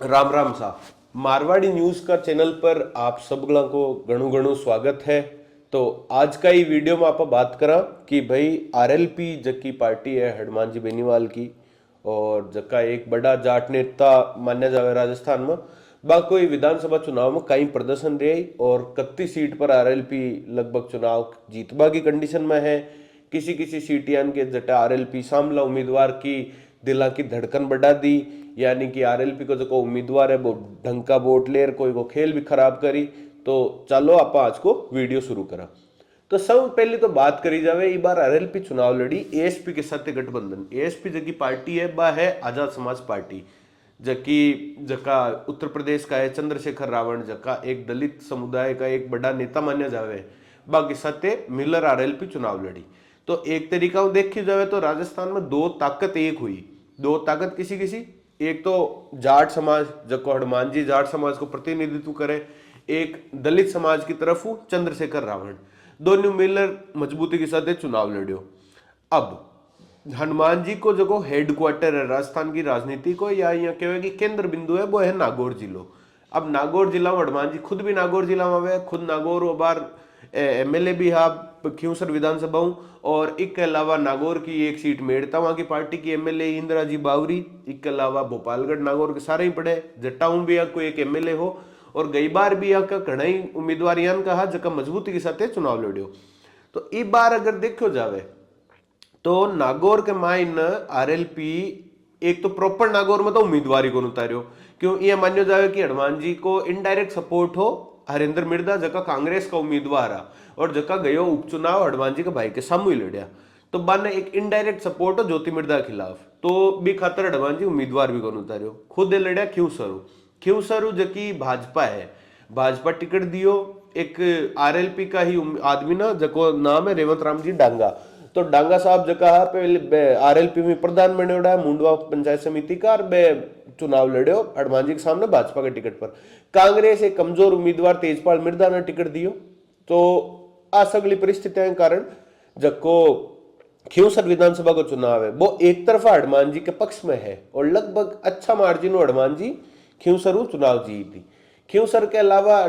राम राम सा मारवाड़ी न्यूज का चैनल पर आप सब को घणु घणु स्वागत है। तो आज का ये वीडियो में आप बात करा कि भाई आरएलपी जकी पार्टी है हनुमान जी बेनीवाल की और जका एक बड़ा जाट नेता मान्या जावे राजस्थान में बा कोई विधानसभा चुनाव में कई प्रदर्शन रही और 31 सीट पर आरएलपी लगभग चुनाव जीतबा की कंडीशन में है। किसी किसी सीट यानी के जटा आरएलपी सामला उम्मीदवार की दिला की धड़कन बढ़ा दी, यानी कि आरएलपी को जो को उम्मीदवार है वो ढंग का वोट लेर कोई को खेल भी खराब करी। तो चलो आप आज को वीडियो शुरू करा। तो सब पहले तो बात करी जावे इस बार आरएलपी चुनाव लड़ी एएसपी के साथ गठबंधन। एएसपी जकी पार्टी है बा है आजाद समाज पार्टी जकी जका उत्तर प्रदेश का है चंद्रशेखर रावण जका एक दलित समुदाय का एक बड़ा नेता माना जावे बाकी सत्य मिलर आरएलपी चुनाव लड़ी। तो एक तरीका देखी जाए तो राजस्थान में दो ताकत एक हुई। दो ताकत किसी किसी एक तो जाट समाज जको हनुमान जी जाट समाज को प्रतिनिधित्व करे, एक दलित समाज की तरफ हूं चंद्रशेखर रावण, दोनों मिलकर मजबूती के साथ चुनाव लड़ियो। अब हनुमान जी को जो हेडक्वार्टर है राजस्थान की राजनीति को या कहे कि केंद्र बिंदु है वो है नागौर जिलो। अब नागौर जिला में हनुमान जी खुद भी नागौर जिला में आवे, खुद नागौर बार एमएलए भी हा खींवसर विधानसभा और इसके अलावा नागौर की एक सीट मेड़ता वहां की पार्टी की एमएलए इंदिरा जी बावरी। इसके अलावा भोपालगढ़ नागौर के सारे ही पड़े जट्टाऊ भी कोई एक एमएलए हो और गई बार भी यहाँ का घना ही उम्मीदवार यान कहा जका मजबूती के साथ चुनाव लड़ियो। तो इस बार अगर देखो जावे तो नागौर के माइन आरएलपी एक तो प्रॉपर नागौर में तो उम्मीदवार ही को उतारियो क्यों ये मान्यो जावे कि हनुमान जी को इनडायरेक्ट सपोर्ट हो हरेंद्र मिर्दा जका कांग्रेस का उम्मीदवार आ और जका गयो उपचुनाव हनुमान जी के भाई के सामू ही लड़िया। तो बाने एक इनडायरेक्ट सपोर्ट हो ज्योति मिर्दा के खिलाफ तो भी खातर हनुमान जी उम्मीदवार भी को उतारियो। खुद लड़िया खींवसरू जकी भाजपा है, भाजपा टिकट दियो एक आरएलपी का ही आदमी ना जको नाम है रेवंत राम जी डांगा। तो डांगा साहब जका पहले आरएलपी में प्रधान बने मुंडवा पंचायत समिति का और चुनाव लड़ियो हनुमान जी के सामने भाजपा के टिकट पर। कांग्रेस एक कमजोर उम्मीदवार तेजपाल मिर्दा ने टिकट दियो। तो असगली परिस्थितियों के कारण जको खींवसर विधानसभा का चुनाव है वो एक तरफा हनुमान जी के पक्ष में है और लगभग अच्छा मार्जिन हनुमान जी खींवसर चुनाव जीती। खींवसर के अलावा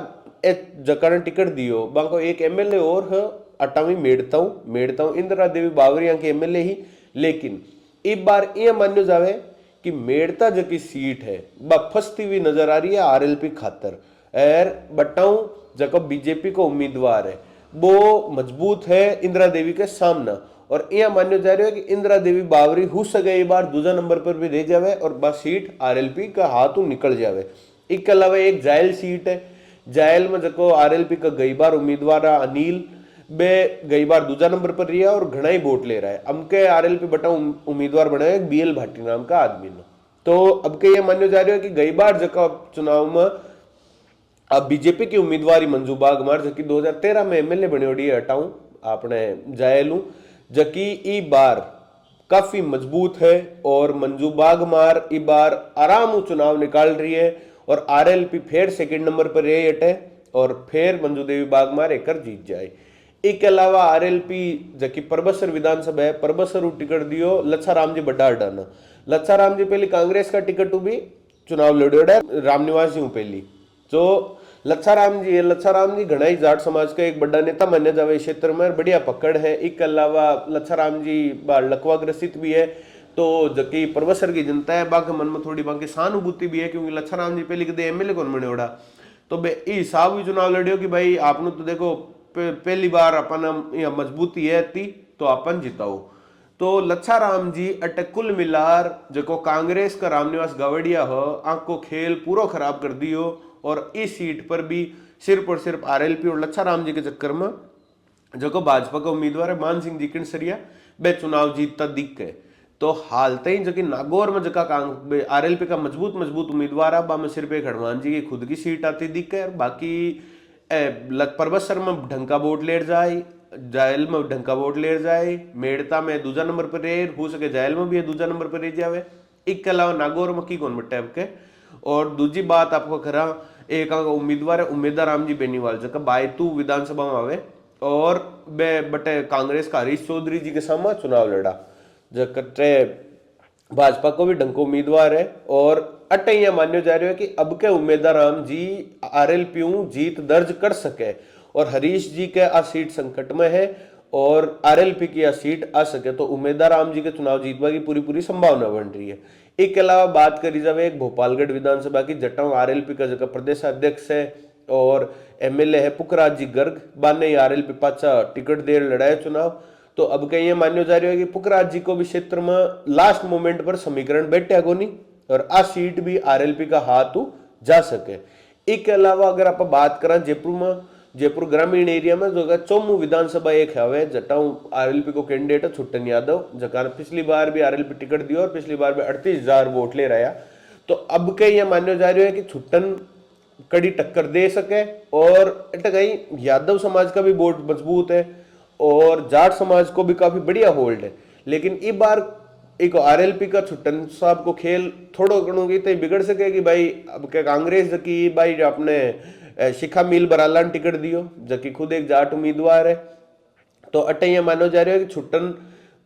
जका ने टिकट दियो बाको एक एमएलए और है अटावी मेड़ता हूं इंदिरा देवी बावरिया के एमएलए ही। लेकिन इस बार यह मान्यो जावे कि मेड़ता जकी सीट है वह फंसती हुई नजर आ रही है आरएलपी खातर एर बटाऊ जको बीजेपी को उम्मीदवार है वो मजबूत है इंदिरा देवी के सामना। और यह मान्यो जा रहा है कि इंदिरा देवी बावरी हो सके एक बार दूसरा नंबर पर भी रह जावे और बस सीट आरएलपी का हाथों निकल जावे। इसके अलावा एक जायल सीट है, जायल में जको आरएलपी का कई बार उम्मीदवार अनिल बे गई बार दूसरा नंबर पर रिया और घना ही वोट ले रहा है। अमके आरएलपी बटा उम्मीदवार बनाए बीएल भाटी नाम का आदमी ने। तो अब के ये मान्यो जा रहा है कि गई बार जका चुनाव में अब बीजेपी की उम्मीदवार मंजू बागमार जकी 2013 में एमएलए बनी ओडी हटाऊं आपने जायलू जकी ई बार काफी मजबूत है और मंजू बागमार ई बार आराम चुनाव निकाल रही है और आरएलपी फिर सेकंड नंबर पर रही हटे और फिर मंजू देवी बागमार एक जीत जाए। इसके अलावा आरएलपी जकी परबसर विधानसभा है परबसर टिकट दियो लच्छा राम जी बड्डा अड्डा। लच्छा राम जी पहले कांग्रेस का टिकट भी चुनाव लड़ियो रामनिवास जी पहली। जो लच्छा राम जी घना ही जाट समाज का एक बड़ा नेता मान्या जावे क्षेत्र में बढ़िया पकड़ है। इसके अलावा लच्छा राम जी लकवा ग्रसित भी है तो जबकि परबसर की जनता है बाकी मन में थोड़ी बाकी सहानुभूति भी है क्योंकि लच्छा राम जी पहले कदे एमएलए कौन बने ओड़ा। तो बे हिसाब भी चुनाव लड़ियो कि भाई आपने तो देखो पहली बार अपन मजबूती है थी तो अपन जिताओ। तो लच्छा राम जी अटे कुल मिलार जो कांग्रेस का रामनिवास गावड़िया हो आंख को खेल पूरा खराब कर दियो और इस सीट पर भी सिर्फ और सिर्फ आरएलपी और लच्छा राम जी के चक्कर में जो भाजपा का उम्मीदवार है मान सिंह जी किणसरिया बे चुनाव जीतता दिख गए। तो हाल तई जो कि नागौर में जगह आरएलपी का मजबूत उम्मीदवार है में सिर्फ एक हनुमान जी की खुद की सीट आती दिख गए और बाकी परबसर में ढंग का वोट लेट जाए, जायल में ढंग का वोट लेट जाए, मेड़ता में दूसरा नंबर पर रहे हो सके जायल में भी दूसरा नंबर पर रह जावे। इसके अलावा नागौर में की कौन बट्टे आपके। और दूसरी बात आपको करा एक उम्मीदवार है उम्मीदवार राम जी बेनीवाल जो बायतू विधानसभा में आवे और बे बटे कांग्रेस का हरीश चौधरी जी के सामने चुनाव लड़ा जो कट्टे भाजपा को भी ढंग को उम्मीदवार है और अटे यह मान्यो जा रहा है कि अब के उम्मीदवार राम जी आरएलपी जीत दर्ज कर सके और हरीश जी के आ सीट संकट में है और आरएलपी की आ सीट आ सके तो उम्मीदवार राम जी के चुनाव जीतवा की पूरी पूरी संभावना बन रही है। इसके अलावा बात करी जाए एक भोपालगढ़ विधानसभा की जटाऊ आरएलपी का जगह प्रदेश अध्यक्ष है और एमएलए है पुखराज जी गर्ग बाने आरएलपी पाचा टिकट दे लड़ाया चुनाव। तो अब कहीं ये मान्यो जा रही है कि पुखराज जी को भी क्षेत्र में लास्ट मोमेंट पर समीकरण बैठे गोनी और आ सीट भी आरएलपी का हाथ जा सके। इसके अलावा अगर आप बात करें जयपुर में, जयपुर ग्रामीण एरिया में जो चौमू विधानसभा एक है जटाऊ आरएलपी को कैंडिडेट है छुट्टन यादव जकार पिछली बार भी आरएलपी टिकट दिया और पिछली बार भी 38,000 वोट ले रहा। तो अब के ये मान्यो जा रही है कि छुट्टन कड़ी टक्कर दे सके और कहीं यादव समाज का भी वोट मजबूत है और जाट समाज को भी काफी बढ़िया होल्ड है। लेकिन इस बार एक आरएलपी का छुट्टन साहब को खेल थोड़ो घणो की तो बिगड़ सके कि भाई अब के कांग्रेस की भाई आपने शिखा मील बराला टिकट दियो जबकि खुद एक जाट उम्मीदवार है। तो अटे ये मानो जा रहा है कि छुट्टन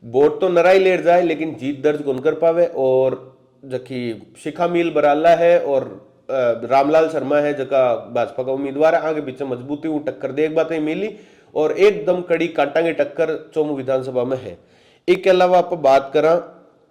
वोट तो नराई ले जाए लेकिन जीत दर्ज कौन कर पावे और जबकि शिखा मील बराला है और रामलाल शर्मा है जका भाजपा का उम्मीदवार है आगे पीछे मजबूती हूँ टक्कर दे एक बात मिली और एकदम कड़ी काटांगे टक्कर चौमू विधानसभा में है। इसके अलावा आप बात करा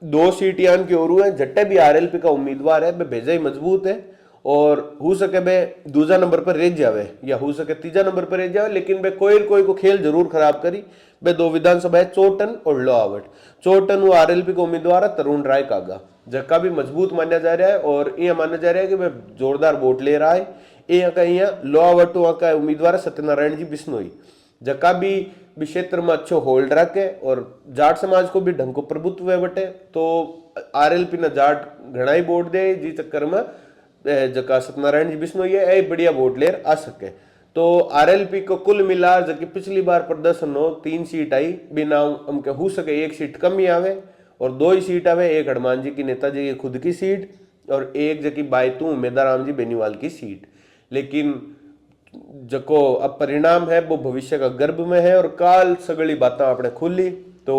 2 सीट यान की ओर है जट्टे भी आरएलपी का उम्मीदवार है वे भेजा ही मजबूत है और हो सके वे दूसरा नंबर पर रह जावे या हो सके तीसरा नंबर पर रह जावे लेकिन वे कोई को खेल जरूर खराब करी। वे 2 विधानसभा है चोटन और लोहावट। चोटन वो आरएलपी का उम्मीदवार है तरुण राय कागा जक्का भी मजबूत माना जा रहा है और यह माना जा रहा है कि वह जोरदार वोट ले रहा है। ये लोहावट का उम्मीदवार है सत्यनारायण जी बिश्नोई जका भी क्षेत्र में अच्छो होल्ड रखे और जाट समाज को भी ढंग को प्रभुत्व है बटे तो आरएलपी ना जाट घना ही वोट दे जी चक्कर में जका सत्यनारायण जी बिश्नोई है बढ़िया वोट ले आ सके। तो आरएलपी को कुल मिला जबकि पिछली बार प्रदर्शन हो 3 सीट आई बिना हमके हो सके 1 सीट कम ही आवे और 2 ही सीट आवे एक हनुमान जी की नेताजी की खुद की सीट और एक जबकि बायतू उम्मीदवार राम जी बेनीवाल की सीट। लेकिन जको अब परिणाम है वो भविष्य का गर्भ में है और काल सगली बातें आपने खुली तो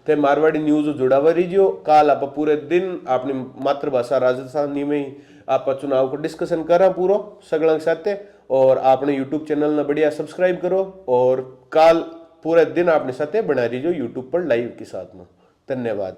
थे मारवाड़ी न्यूज जुड़ा हुआ रहियो। काल आप पूरे दिन अपनी मातृभाषा राजस्थानी में ही आप चुनाव को डिस्कशन करा पूरा सगला के साथ और आपने यूट्यूब चैनल ने बढ़िया सब्सक्राइब करो और काल पूरे दिन आपने साथ बना रहियो यूट्यूब पर लाइव के साथ में। धन्यवाद।